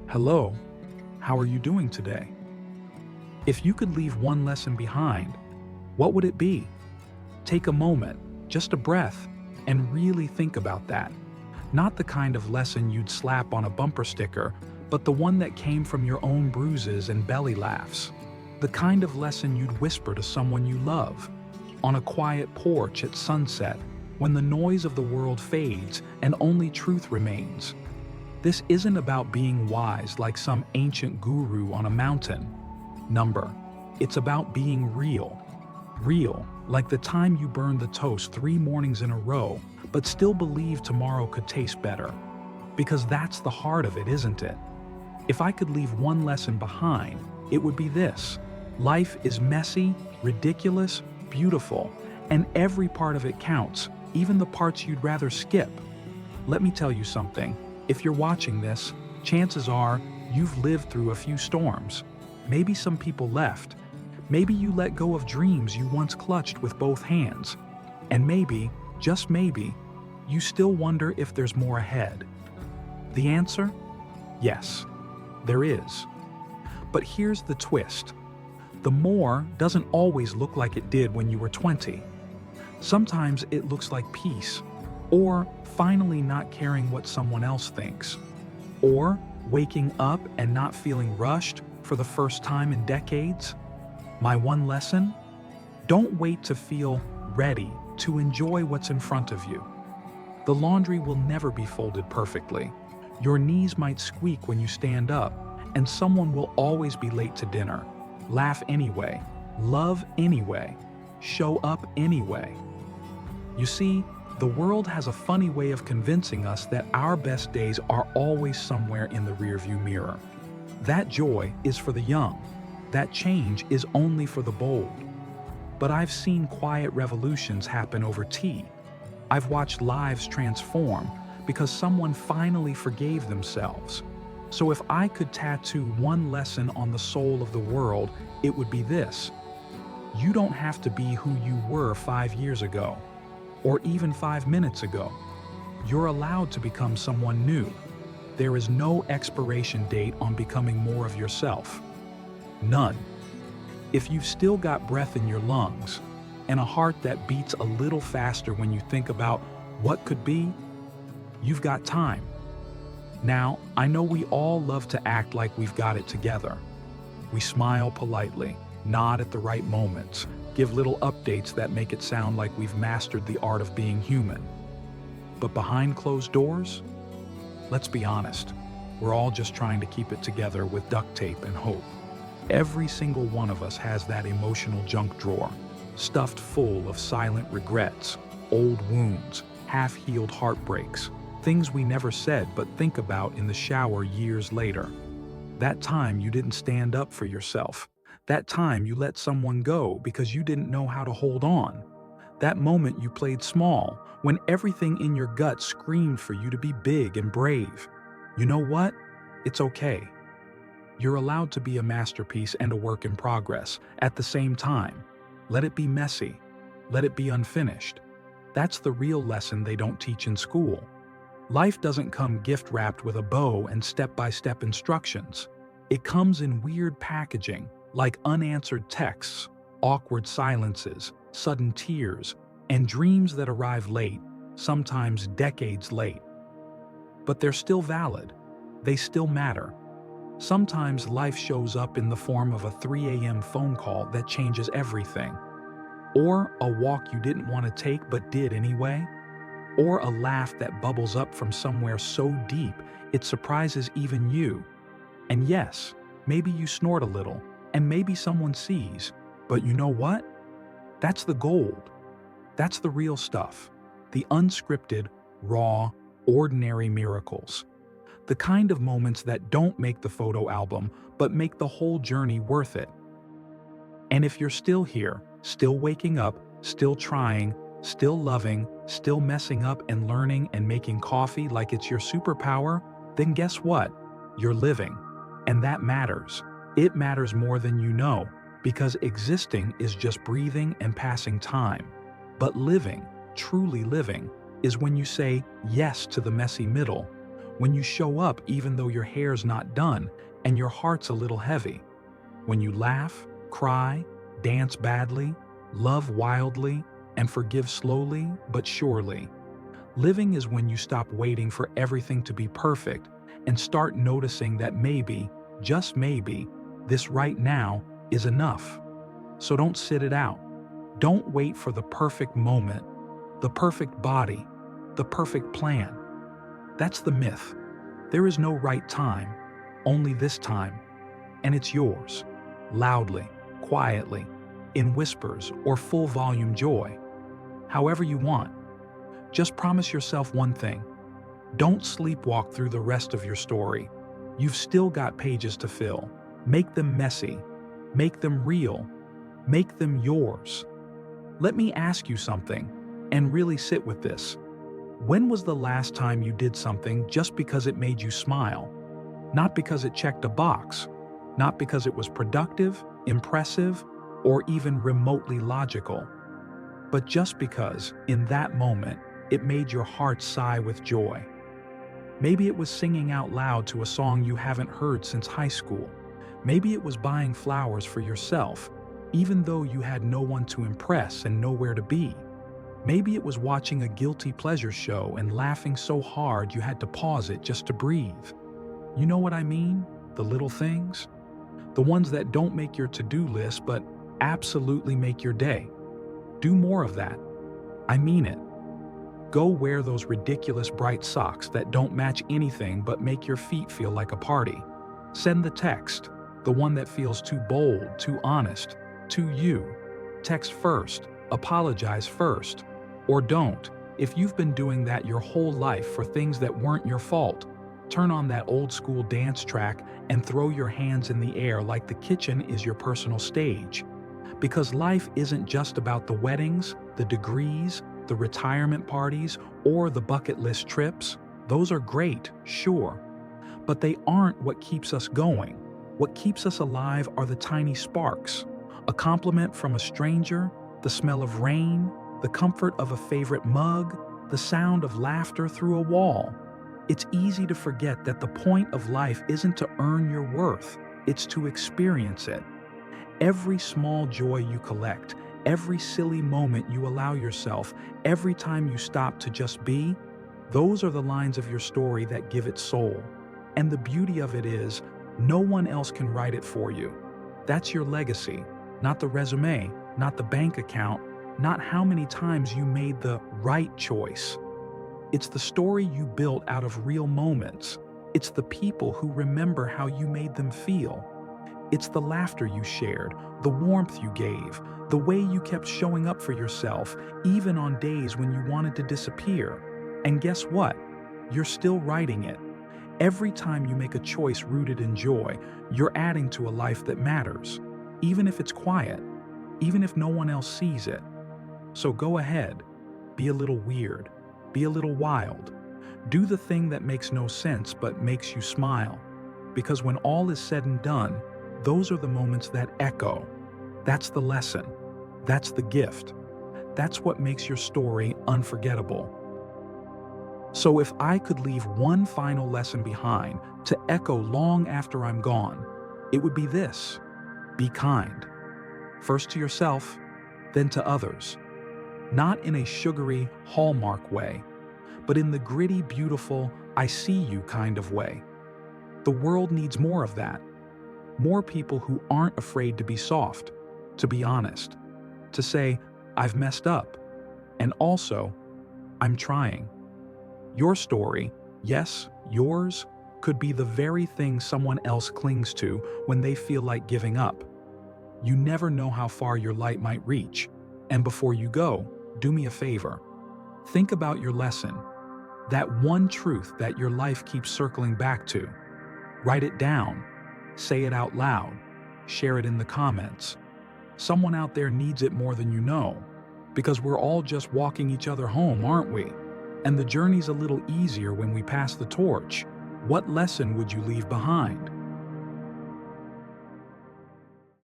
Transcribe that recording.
Hello, how are you doing today? If you could leave one lesson behind, what would it be? Take a moment, just a breath, and really think about that. Not the kind of lesson you'd slap on a bumper sticker, but the one that came from your own bruises and belly laughs. The kind of lesson you'd whisper to someone you love, on a quiet porch at sunset, when the noise of the world fades and only truth remains. This isn't about being wise like some ancient guru on a mountain. Number. It's about being real. Real, like the time you burned the toast 3 mornings in a row, but still believe tomorrow could taste better. Because that's the heart of it, isn't it? If I could leave one lesson behind, it would be this. Life is messy, ridiculous, beautiful, and every part of it counts, even the parts you'd rather skip. Let me tell you something. If you're watching this, chances are you've lived through a few storms. Maybe some people left. Maybe you let go of dreams you once clutched with both hands. And maybe, just maybe, you still wonder if there's more ahead. The answer? Yes, there is. But here's the twist. The more doesn't always look like it did when you were 20. Sometimes it looks like peace, or finally not caring what someone else thinks, or waking up and not feeling rushed for the first time in decades. My one lesson? Don't wait to feel ready to enjoy what's in front of you. The laundry will never be folded perfectly. Your knees might squeak when you stand up, and someone will always be late to dinner. Laugh anyway, love anyway, show up anyway. You see, the world has a funny way of convincing us that our best days are always somewhere in the rearview mirror. That joy is for the young. That change is only for the bold. But I've seen quiet revolutions happen over tea. I've watched lives transform because someone finally forgave themselves. So if I could tattoo one lesson on the soul of the world, it would be this. You don't have to be who you were 5 years ago, or even 5 minutes ago. You're allowed to become someone new. There is no expiration date on becoming more of yourself. None. If you've still got breath in your lungs, and a heart that beats a little faster when you think about what could be, you've got time. Now, I know we all love to act like we've got it together. We smile politely, nod at the right moments, give little updates that make it sound like we've mastered the art of being human. But behind closed doors, let's be honest, we're all just trying to keep it together with duct tape and hope. Every single one of us has that emotional junk drawer, stuffed full of silent regrets, old wounds, half-healed heartbreaks, things we never said but think about in the shower years later. That time you didn't stand up for yourself. That time you let someone go because you didn't know how to hold on. That moment you played small when everything in your gut screamed for you to be big and brave. You know what? It's okay. You're allowed to be a masterpiece and a work in progress at the same time. Let it be messy. Let it be unfinished. That's the real lesson they don't teach in school. Life doesn't come gift-wrapped with a bow and step-by-step instructions. It comes in weird packaging, like unanswered texts, awkward silences, sudden tears, and dreams that arrive late, sometimes decades late. But they're still valid. They still matter. Sometimes life shows up in the form of a 3 a.m. phone call that changes everything. Or a walk you didn't want to take but did anyway. Or a laugh that bubbles up from somewhere so deep it surprises even you. And yes, maybe you snort a little, and maybe someone sees, but you know what? That's the gold. That's the real stuff. The unscripted, raw, ordinary miracles. The kind of moments that don't make the photo album, but make the whole journey worth it. And if you're still here, still waking up, still trying, still loving, still messing up and learning and making coffee like it's your superpower, then guess what? You're living. And that matters. It matters more than you know, because existing is just breathing and passing time. But living, truly living, is when you say yes to the messy middle, When you show up even though your hair's not done and your heart's a little heavy. When you laugh, cry, dance badly, love wildly, and forgive slowly but surely. Living is when you stop waiting for everything to be perfect and start noticing that maybe, just maybe, this right now is enough. So don't sit it out. Don't wait for the perfect moment, the perfect body, the perfect plan. That's the myth. There is no right time, only this time, and it's yours, loudly, quietly, in whispers or full volume joy, however you want. Just promise yourself one thing. Don't sleepwalk through the rest of your story. You've still got pages to fill. Make them messy. Make them real. Make them yours. Let me ask you something, and really sit with this. When was the last time you did something just because it made you smile? Not because it checked a box, not because it was productive, impressive, or even remotely logical, but just because, in that moment, it made your heart sigh with joy. Maybe it was singing out loud to a song you haven't heard since high school. Maybe it was buying flowers for yourself, even though you had no one to impress and nowhere to be. Maybe it was watching a guilty pleasure show and laughing so hard you had to pause it just to breathe. You know what I mean? The little things? The ones that don't make your to-do list but absolutely make your day. Do more of that. I mean it. Go wear those ridiculous bright socks that don't match anything but make your feet feel like a party. Send the text, the one that feels too bold, too honest, too you. Text first, apologize first. Or don't. If you've been doing that your whole life for things that weren't your fault, turn on that old school dance track and throw your hands in the air like the kitchen is your personal stage. Because life isn't just about the weddings, the degrees, the retirement parties, or the bucket list trips. Those are great, sure. But they aren't what keeps us going. What keeps us alive are the tiny sparks. A compliment from a stranger, the smell of rain, the comfort of a favorite mug, the sound of laughter through a wall. It's easy to forget that the point of life isn't to earn your worth, it's to experience it. Every small joy you collect, every silly moment you allow yourself, every time you stop to just be, those are the lines of your story that give it soul. And the beauty of it is, no one else can write it for you. That's your legacy, not the resume, not the bank account, not how many times you made the right choice. It's the story you built out of real moments. It's the people who remember how you made them feel. It's the laughter you shared, the warmth you gave, the way you kept showing up for yourself, even on days when you wanted to disappear. And guess what? You're still writing it. Every time you make a choice rooted in joy, you're adding to a life that matters, even if it's quiet, even if no one else sees it. So go ahead, be a little weird, be a little wild. Do the thing that makes no sense but makes you smile. Because when all is said and done, those are the moments that echo. That's the lesson. That's the gift. That's what makes your story unforgettable. So if I could leave one final lesson behind to echo long after I'm gone, it would be this: be kind. First to yourself, then to others. Not in a sugary Hallmark way, but in the gritty, beautiful, I see you kind of way. The world needs more of that. More people who aren't afraid to be soft, to be honest, to say, I've messed up, and also, I'm trying. Your story, yes, yours, could be the very thing someone else clings to when they feel like giving up. You never know how far your light might reach. And before you go, do me a favor. Think about your lesson, that one truth that your life keeps circling back to. Write it down, say it out loud, share it in the comments. Someone out there needs it more than you know, because we're all just walking each other home, aren't we? And the journey's a little easier when we pass the torch. What lesson would you leave behind?